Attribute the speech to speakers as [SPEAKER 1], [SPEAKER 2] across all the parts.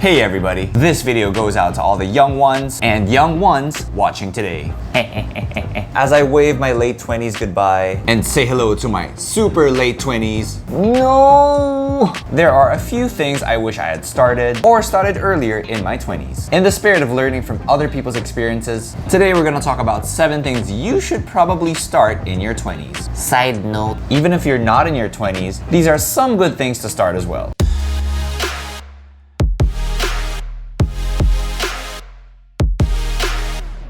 [SPEAKER 1] Hey everybody, this video goes out to all the young ones and young ones watching today. As I wave my late 20s goodbye and say hello to my super late 20s, no! There are a few things I wish I had started or started earlier in my 20s. In the spirit of learning from other people's experiences, today we're gonna talk about 7 things you should probably start in your 20s. Side note, even if you're not in your 20s, these are some good things to start as well.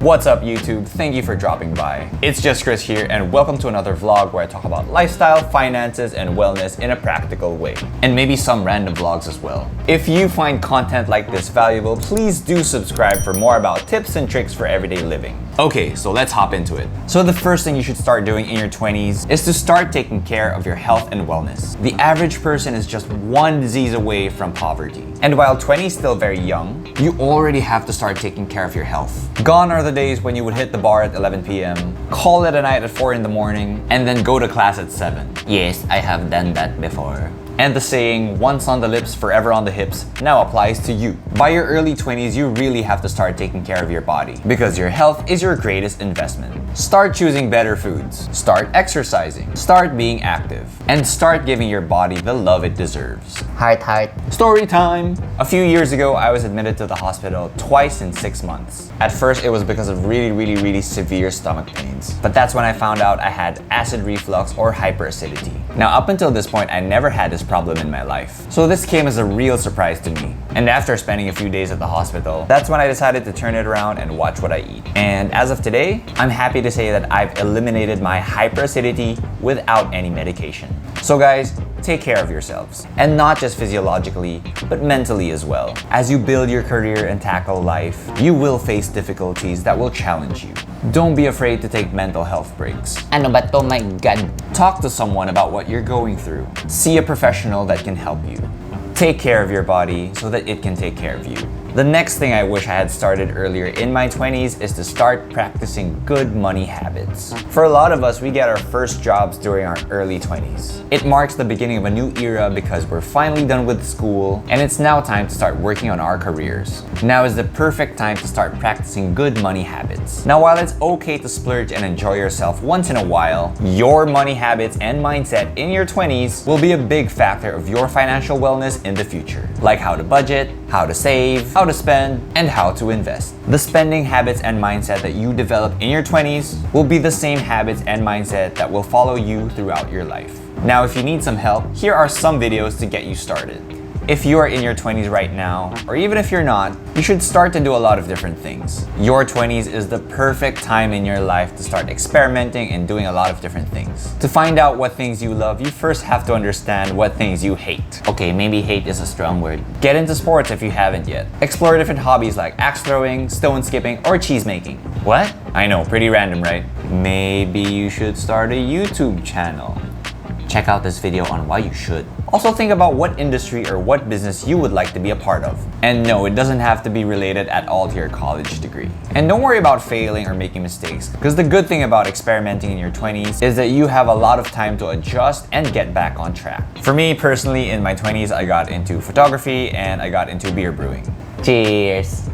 [SPEAKER 1] What's up YouTube? Thank you for dropping by. It's just Chris here and welcome to another vlog where I talk about lifestyle, finances, and wellness in a practical way. And maybe some random vlogs as well. If you find content like this valuable, please do subscribe for more about tips and tricks for everyday living. Okay, so let's hop into it. So the first thing you should start doing in your 20s is to start taking care of your health and wellness. The average person is just one disease away from poverty. And while 20 is still very young, you already have to start taking care of your health. Gone are the days when you would hit the bar at 11 p.m., call it a night at 4 in the morning, and then go to class at 7. Yes, I have done that before. And the saying, once on the lips, forever on the hips, now applies to you. By your early 20s, you really have to start taking care of your body because your health is your greatest investment. Start choosing better foods, start exercising, start being active, and start giving your body the love it deserves. Heart. Story time! A few years ago, I was admitted to the hospital twice in 6 months. At first, it was because of really severe stomach pains. But that's when I found out I had acid reflux or hyperacidity. Now, up until this point, I never had this problem in my life. So this came as a real surprise to me. And after spending a few days at the hospital, that's when I decided to turn it around and watch what I eat. And as of today, I'm happy to say that I've eliminated my hyperacidity without any medication. So guys, take care of yourselves. And not just physiologically, but mentally as well. As you build your career and tackle life, you will face difficulties that will challenge you. Don't be afraid to take mental health breaks.
[SPEAKER 2] Ano ba to? My God.
[SPEAKER 1] Talk to someone about what you're going through. See a professional that can help you. Take care of your body so that it can take care of you. The next thing I wish I had started earlier in my 20s is to start practicing good money habits. For a lot of us, we get our first jobs during our early 20s. It marks the beginning of a new era because we're finally done with school and it's now time to start working on our careers. Now is the perfect time to start practicing good money habits. Now, while it's okay to splurge and enjoy yourself once in a while, your money habits and mindset in your 20s will be a big factor of your financial wellness in the future. Like how to budget, how to save, how to spend, and how to invest. The spending habits and mindset that you develop in your 20s will be the same habits and mindset that will follow you throughout your life. Now, if you need some help, here are some videos to get you started. If you are in your 20s right now, or even if you're not, you should start to do a lot of different things. Your 20s is the perfect time in your life to start experimenting and doing a lot of different things. To find out what things you love, you first have to understand what things you hate.
[SPEAKER 2] Okay, maybe hate is a strong word.
[SPEAKER 1] Get into sports if you haven't yet. Explore different hobbies like axe throwing, stone skipping, or cheese making.
[SPEAKER 2] What?
[SPEAKER 1] I know, pretty random, right? Maybe you should start a YouTube channel.
[SPEAKER 2] Check out this video on why you should.
[SPEAKER 1] Also think about what industry or what business you would like to be a part of. And no, it doesn't have to be related at all to your college degree. And don't worry about failing or making mistakes, because the good thing about experimenting in your 20s is that you have a lot of time to adjust and get back on track. For me personally, in my 20s, I got into photography and I got into beer brewing.
[SPEAKER 2] Cheers.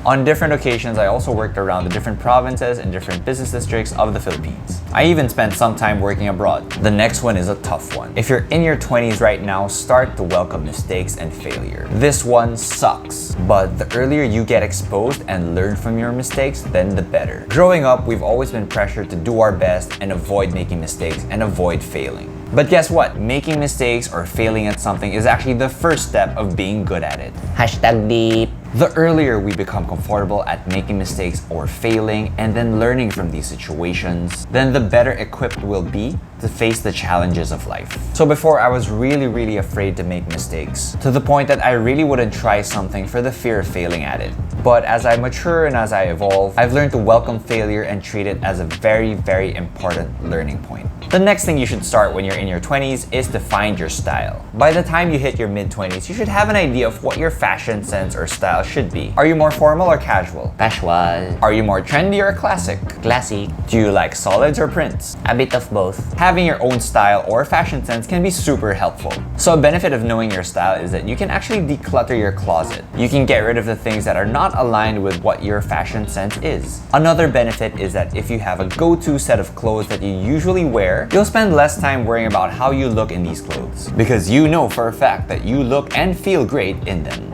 [SPEAKER 1] On different occasions, I also worked around the different provinces and different business districts of the Philippines. I even spent some time working abroad. The next one is a tough one. If you're in your 20s right now, start to welcome mistakes and failure. This one sucks, but the earlier you get exposed and learn from your mistakes, then the better. Growing up, we've always been pressured to do our best and avoid making mistakes and avoid failing. But guess what? Making mistakes or failing at something is actually the first step of being good at it.
[SPEAKER 2] Hashtag deep.
[SPEAKER 1] The earlier we become comfortable at making mistakes or failing and then learning from these situations, then the better equipped we'll be to face the challenges of life. So before, I was really afraid to make mistakes, to the point that I really wouldn't try something for the fear of failing at it. But as I mature and as I evolve, I've learned to welcome failure and treat it as a very important learning point. The next thing you should start when you're in your 20s is to find your style. By the time you hit your mid-20s, you should have an idea of what your fashion sense or style should be. Are you more formal or casual?
[SPEAKER 2] Casual.
[SPEAKER 1] Are you more trendy or classic?
[SPEAKER 2] Classic.
[SPEAKER 1] Do you like solids or prints?
[SPEAKER 2] A bit of both.
[SPEAKER 1] Having your own style or fashion sense can be super helpful. So a benefit of knowing your style is that you can actually declutter your closet. You can get rid of the things that are not aligned with what your fashion sense is. Another benefit is that if you have a go-to set of clothes that you usually wear, you'll spend less time worrying about how you look in these clothes, because you know for a fact that you look and feel great in them.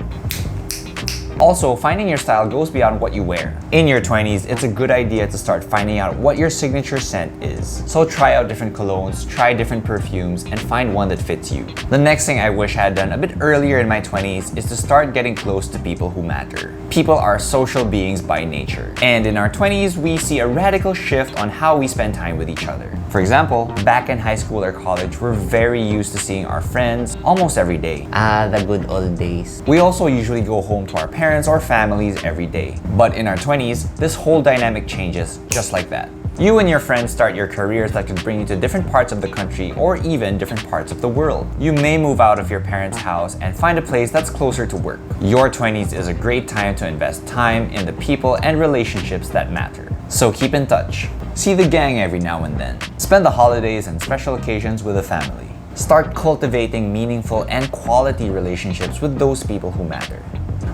[SPEAKER 1] Also, finding your style goes beyond what you wear. In your 20s, it's a good idea to start finding out what your signature scent is. So try out different colognes, try different perfumes, and find one that fits you. The next thing I wish I had done a bit earlier in my 20s is to start getting close to people who matter. People are social beings by nature. And in our 20s, we see a radical shift on how we spend time with each other. For example, back in high school or college, we're very used to seeing our friends almost every day.
[SPEAKER 2] Ah, the good old days.
[SPEAKER 1] We also usually go home to our parents or families every day. But in our 20s, this whole dynamic changes just like that. You and your friends start your careers that could bring you to different parts of the country or even different parts of the world. You may move out of your parents' house and find a place that's closer to work. Your 20s is a great time to invest time in the people and relationships that matter. So keep in touch. See the gang every now and then. Spend the holidays and special occasions with the family. Start cultivating meaningful and quality relationships with those people who matter.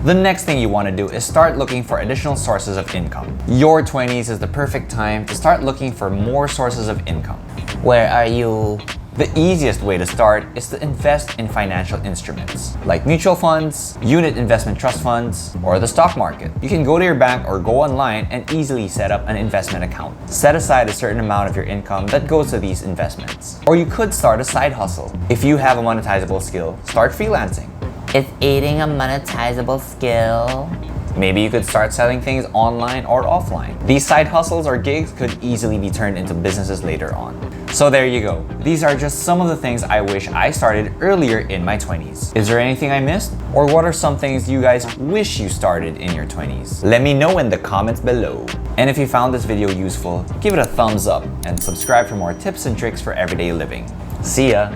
[SPEAKER 1] The next thing you want to do is start looking for additional sources of income. Your 20s is the perfect time to start looking for more sources of income.
[SPEAKER 2] Where are you?
[SPEAKER 1] The easiest way to start is to invest in financial instruments, like mutual funds, unit investment trust funds, or the stock market. You can go to your bank or go online and easily set up an investment account. Set aside a certain amount of your income that goes to these investments. Or you could start a side hustle. If you have a monetizable skill, start freelancing.
[SPEAKER 2] Is eating a monetizable skill?
[SPEAKER 1] Maybe you could start selling things online or offline. These side hustles or gigs could easily be turned into businesses later on. So there you go. These are just some of the things I wish I started earlier in my 20s. Is there anything I missed? Or what are some things you guys wish you started in your 20s? Let me know in the comments below. And if you found this video useful, give it a thumbs up and subscribe for more tips and tricks for everyday living. See ya!